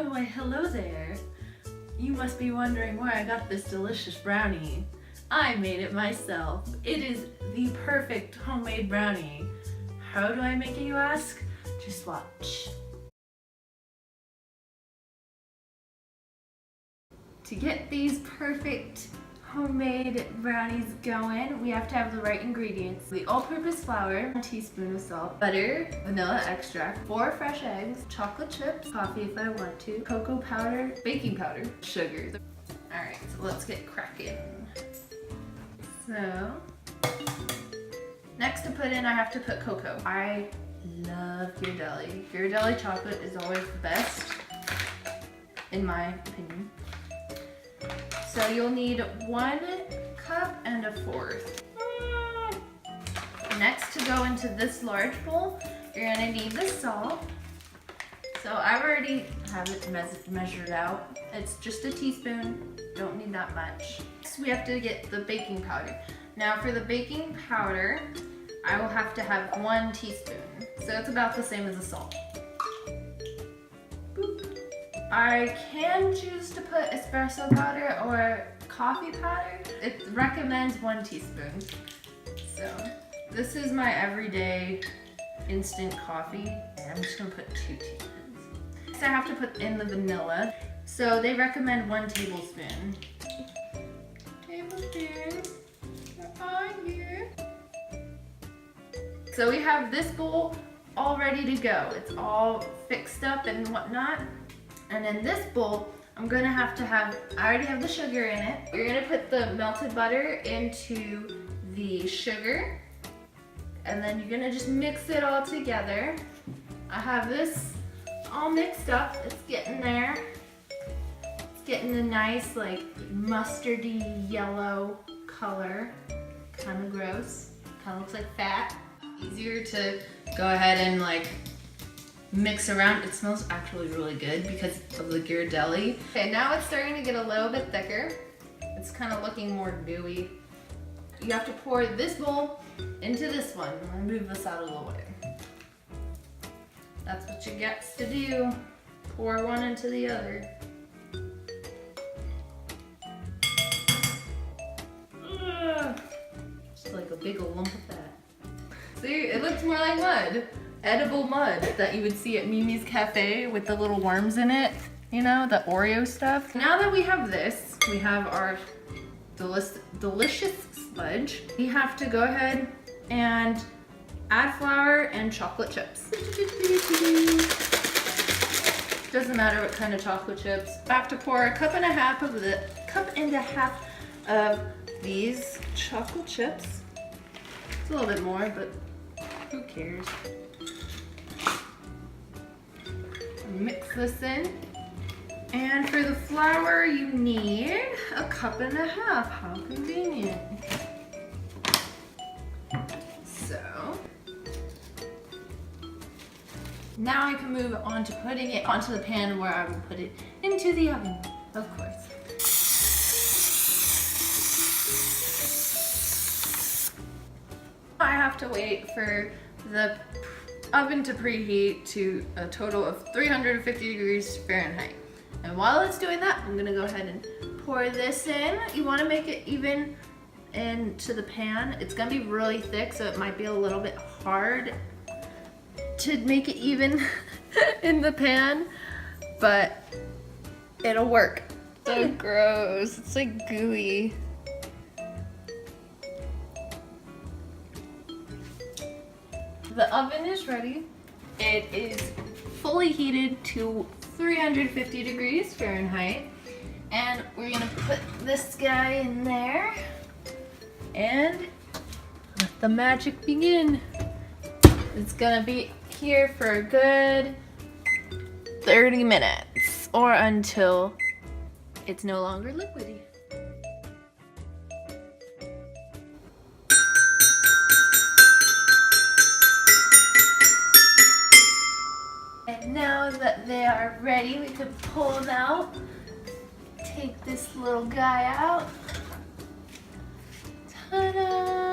Oh, why hello there. You must be wondering where I got this delicious brownie. I made it myself. It is the perfect homemade brownie. How do I make it, you ask? Just watch. To get these perfect homemade brownies going, we have to have the right ingredients. The all-purpose flour, 1 teaspoon of salt, butter, vanilla extract, 4 fresh eggs, chocolate chips, coffee if I want to, cocoa powder, baking powder, sugar. Alright, so let's get cracking. So, next to put in, I have to put cocoa. I love Ghirardelli. Ghirardelli chocolate is always the best, in my opinion. So you'll need 1 cup and 1/4. Next, to go into this large bowl, you're gonna need the salt. So I already have it measured out. It's just a teaspoon, don't need that much. Next, we have to get the baking powder. Now for the baking powder, I will have to have 1 teaspoon. So it's about the same as the salt. Boop. I can choose to put espresso powder or coffee powder. It recommends 1 teaspoon. So this is my everyday instant coffee. I'm just gonna put 2 teaspoons. Next I have to put in the vanilla. So they recommend 1 tablespoon. Tablespoon, where are you? So we have this bowl all ready to go. It's all fixed up and whatnot. And in this bowl, I'm gonna have to have, I already have the sugar in it. You're gonna put the melted butter into the sugar, and then you're gonna just mix it all together. I have this all mixed up, it's getting there. It's getting a nice like mustardy yellow color. Kind of gross, kind of looks like fat. Easier to go ahead and like mix around. It smells actually really good because of the Ghirardelli. Okay, now it's starting to get a little bit thicker. It's kind of looking more gooey. You have to pour this bowl into this one. I'm gonna move this out of the way. That's what you get to do. Pour one into the other. Ugh. Just like a big old lump of fat. See, it looks more like mud. Edible mud that you would see at Mimi's Cafe with the little worms in it, you know, the Oreo stuff. Now that we have this, we have our delicious sludge. We have to go ahead and add flour and chocolate chips. Doesn't matter what kind of chocolate chips. I have to pour a cup and a half of these chocolate chips. It's a little bit more, but who cares? Mix this in. And for the flour, you need a cup and a half. How convenient. So, now I can move on to putting it onto the pan where I will put it into the oven, of course. I have to wait for the oven to preheat to a total of 350 degrees Fahrenheit. And while it's doing that, I'm gonna go ahead and pour this in. You wanna make it even into the pan. It's gonna be really thick, so it might be a little bit hard to make it even in the pan, but it'll work. So gross, it's like gooey. The oven is ready. It is fully heated to 350 degrees Fahrenheit. And we're gonna put this guy in there and let the magic begin. It's gonna be here for a good 30 minutes or until it's no longer liquidy. And now that they are ready, we can pull them out. Take this little guy out. Ta-da!